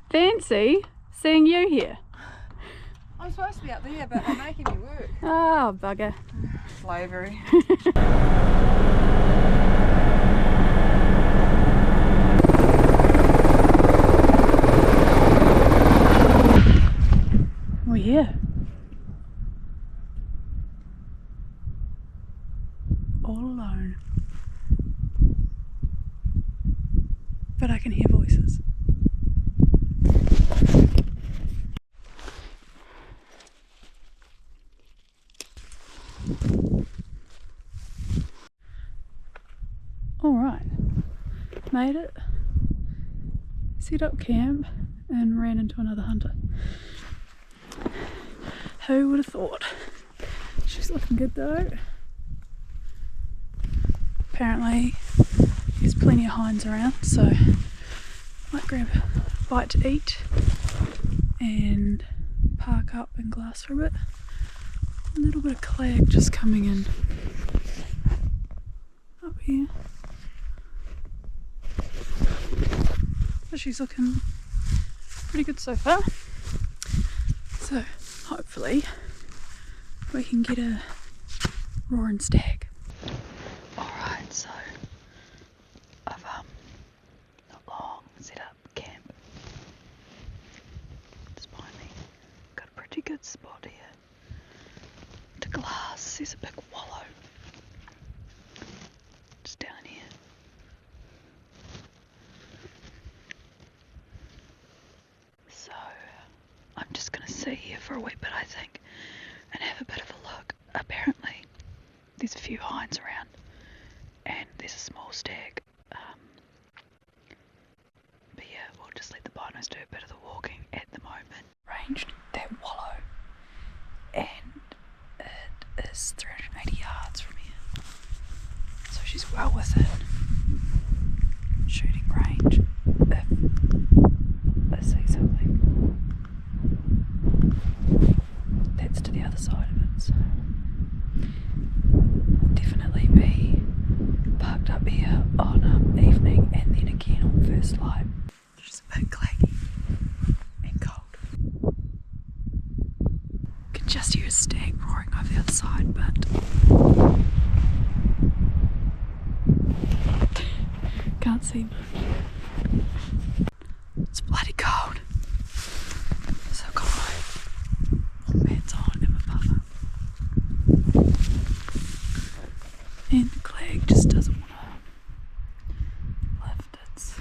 Fancy seeing you here. I'm supposed to be up there, but they're making me work. Oh, bugger. Slavery. We're here. All alone. But I can hear voices. Alright, made it, set up camp and ran into another hunter. Who would have thought? She's looking good though. Apparently there's plenty of hinds around, so might grab a bite to eat and park up and glass for a bit. A little bit of clag just coming in up here. But she's looking pretty good so far. So hopefully we can get a roaring stag. Alright, so I've not long set up camp. Just behind me. Got a pretty good spot here to glass. There's a big wallow just down here. So I'm just gonna sit here for a wee bit, I think, and have a bit of a look. Apparently there's a few hinds around and there's a small stag. But yeah, we'll just let the binos do a bit of the walking at the moment. Ranged that wallow and it is 380 yards from here. So she's well within shooting range if I see something. That's to the other side of it, so definitely be parked up here on evening and then again on first light. Just a bit claggy and cold. Can just hear a stag roaring over the other side, but can't see much. It's bloody cold. So I've got my warm pants on and my puffer. And the clag just doesn't want to lift. It's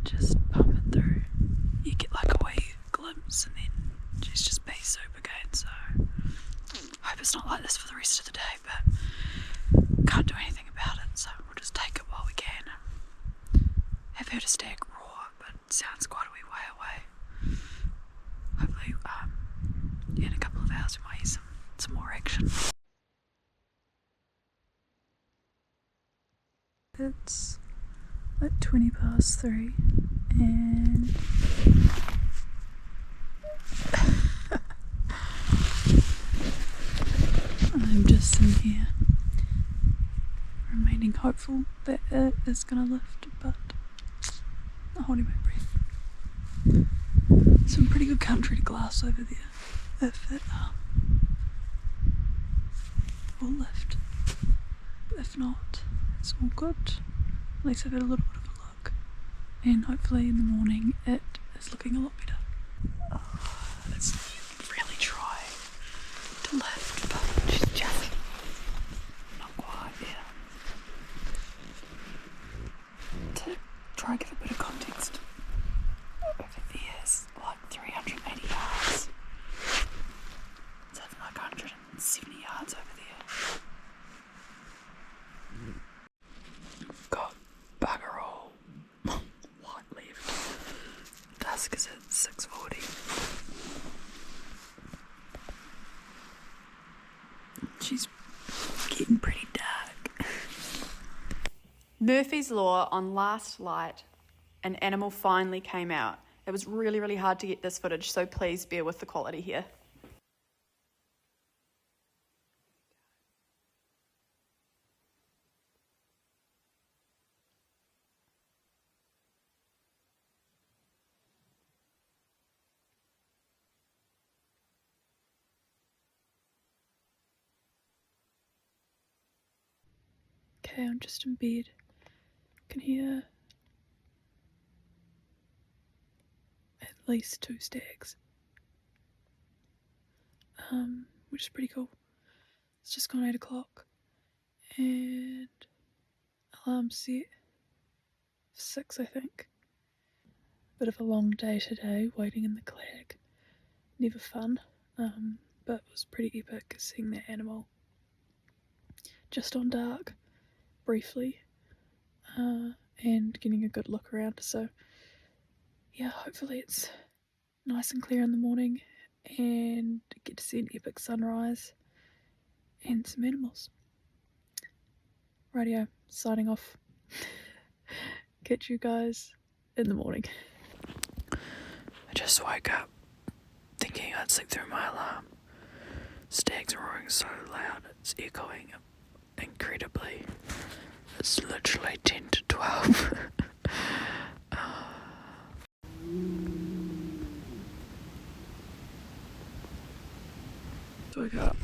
just pumping through. You get like a wee glimpse and then she's just bee soup again. So I hope it's not like this for the rest of the day, but can't do anything about it. So we'll just take it while we can. I've heard a stag roar, but it sounds quite a wee way away. Hopefully, in a couple of hours we might hear some more action. It's like 3:20 and I'm just in here remaining hopeful that it is going to lift, but not holding my breath. Some pretty good country to glass over there if it will lift. If not, it's all good. At least I've had a little bit of a look, and hopefully in the morning it is looking a lot better. It's really trying to lift, but she's just not quite there. To try and give a bit of context, over there's like 380 yards. So it's like 170 yards over there. Got bugger all light left. Dusk is at 6:40. She's getting pretty dark. Murphy's Law on last light, an animal finally came out. It was really, really hard to get this footage, so please bear with the quality here. okay, I'm just in bed. Can hear at least 2 stags, which is pretty cool. It's just gone 8 o'clock and alarm set for 6, I think. Bit of a long day today, waiting in the clag. Never fun, but it was pretty epic seeing that animal just on dark, briefly, and getting a good look around. So yeah, hopefully it's nice and clear in the morning and get to see an epic sunrise and some animals. Rightio, signing off. Catch you guys in the morning. I just woke up thinking I'd sleep through my alarm. Stags are roaring so loud, it's echoing incredibly. It's literally 10 to 12. Woke up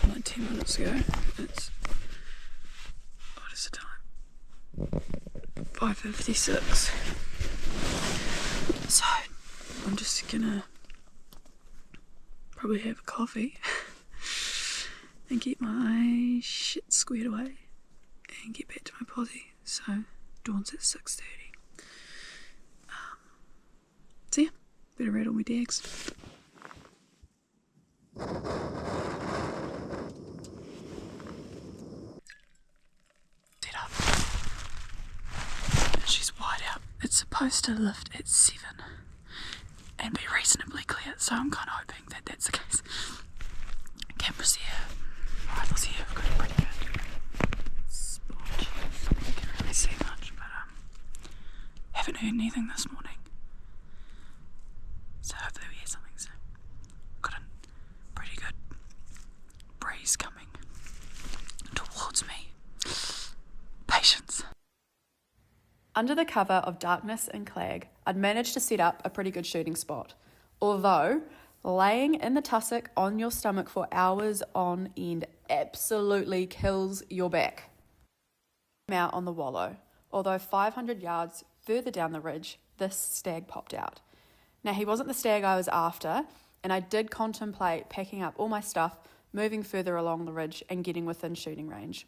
like 10 minutes ago. It's, what is the time? 5:56. So I'm just gonna probably have a coffee and get my shit squared away and get back to my posse. So dawn's at 6:30. So yeah, better read all my dags. Set up. And she's wide out. It's supposed to lift at 7 and be reasonably clear, so I'm kind of hoping that that's the case. Camera's here, rifle's here, we've got a pretty good spot. You can't really see much, but haven't heard anything this morning. So hopefully we hear something soon. Got a pretty good breeze coming towards me. Patience. Under the cover of darkness and clag, I'd managed to set up a pretty good shooting spot, although laying in the tussock on your stomach for hours on end absolutely kills your back. I'm out on the wallow, although 500 yards further down the ridge, this stag popped out. Now, he wasn't the stag I was after, and I did contemplate packing up all my stuff, moving further along the ridge and getting within shooting range.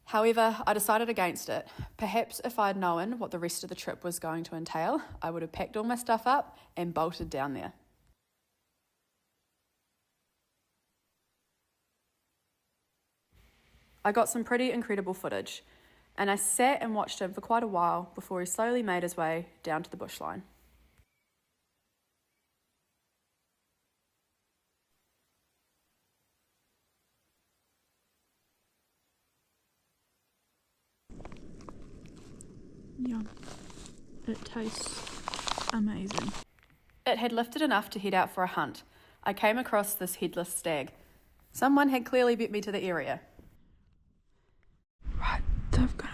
However, I decided against it. Perhaps if I'd known what the rest of the trip was going to entail, I would have packed all my stuff up and bolted down there. I got some pretty incredible footage, and I sat and watched him for quite a while before he slowly made his way down to the bushline. Yum. It tastes amazing. It had lifted enough to head out for a hunt. I came across this headless stag. Someone had clearly bet me to the area. Right, so I've got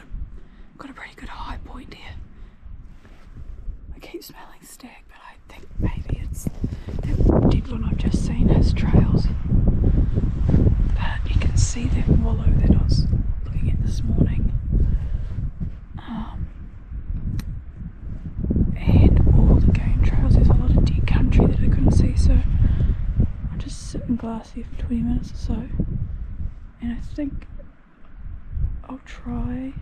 a pretty good high point here. I keep smelling stag, but I think maybe it's that dead one I've just seen has trails. But you can see that wallow that I was looking at this morning. And all the game trails, there's a lot of dead country that I couldn't see, so I'll just sit in glass here for 20 minutes or so, and I think I'll try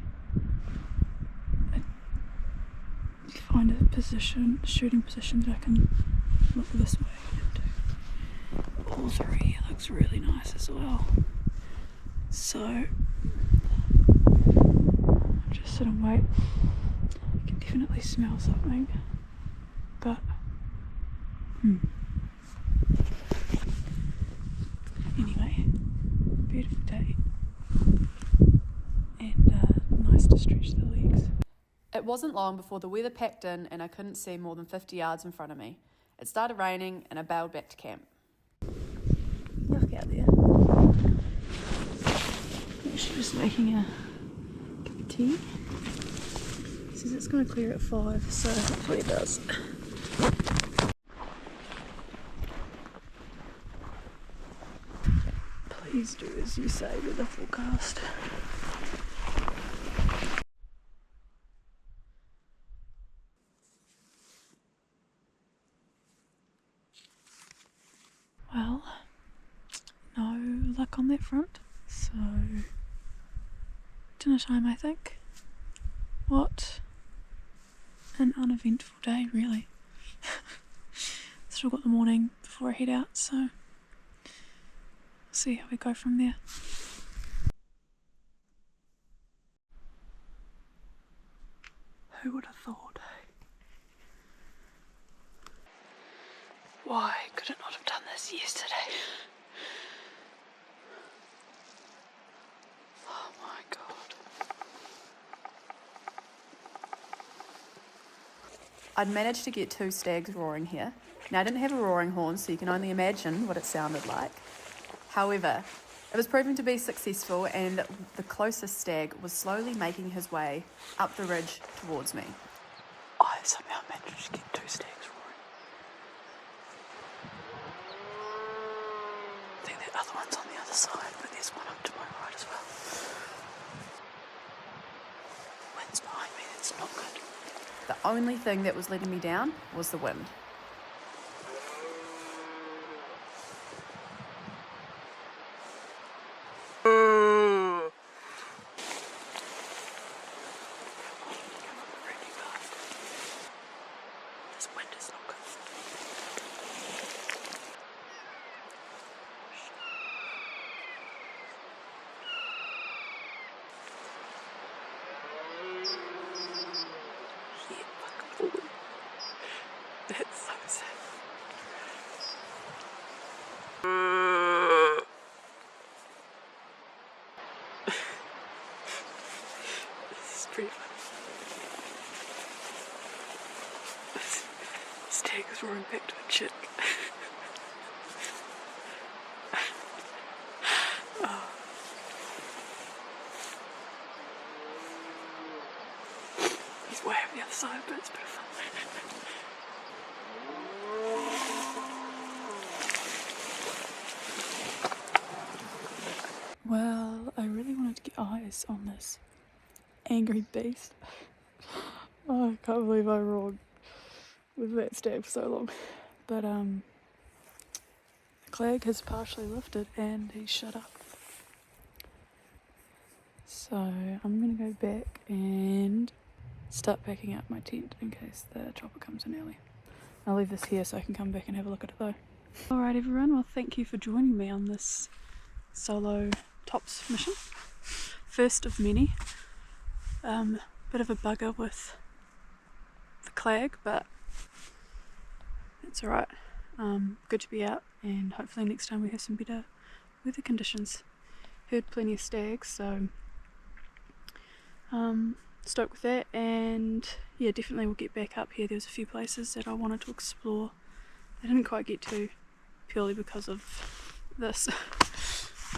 and find a shooting position that I can look this way into. All three looks really nice as well, so I'll just sit and wait. I can definitely smell something, but anyway, beautiful day and nice to stretch the legs. It wasn't long before the weather packed in and I couldn't see more than 50 yards in front of me. It started raining and I bailed back to camp. Look out there. Actually just making a cup of tea. It says it's going to clear at 5, so hopefully it does. Please do as you say with the forecast. dark on that front, so dinner time I think. What an uneventful day really. Still got the morning before I head out, so see how we go from there. Who would have thought? Why could it not have done this yesterday? Oh my god. I'd managed to get 2 stags roaring here. Now I didn't have a roaring horn, so you can only imagine what it sounded like. However, it was proving to be successful, and the closest stag was slowly making his way up the ridge towards me. I somehow managed to get 2 stags roaring. I think that other one's on the other side, but there's one up to my right as well. Wind's behind me, that's not good. The only thing that was letting me down was the wind. This wind is not good. That's so sad. This is pretty funny. This stag is roaring back to a chick. Oh. He's way over the other side, but it's a bit of fun. Well, I really wanted to get eyes on this angry beast. Oh, I can't believe I roared with that stag for so long. But the clag has partially lifted and he's shut up. So I'm gonna go back and start packing up my tent in case the chopper comes in early. I'll leave this here so I can come back and have a look at it though. Alright everyone, well thank you for joining me on this solo tops mission. First of many. Bit of a bugger with the clag, but it's alright. Good to be out, and hopefully next time we have some better weather conditions. Heard plenty of stags, so stoked with that, and yeah, definitely we'll get back up here. There's a few places that I wanted to explore. I didn't quite get to purely because of this.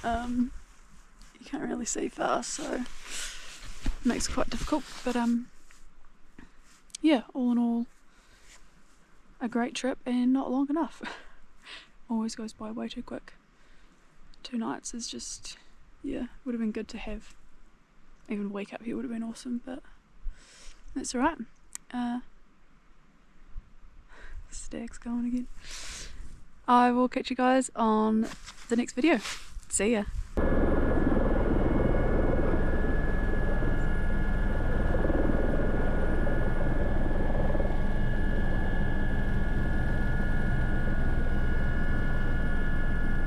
You can't really see far, so it makes it quite difficult, but yeah, all in all a great trip and not long enough. Always goes by way too quick. 2 nights is just, yeah, would have been good to have. Even a week up here would have been awesome, but that's alright. Stag's going again. I will catch you guys on the next video. See ya.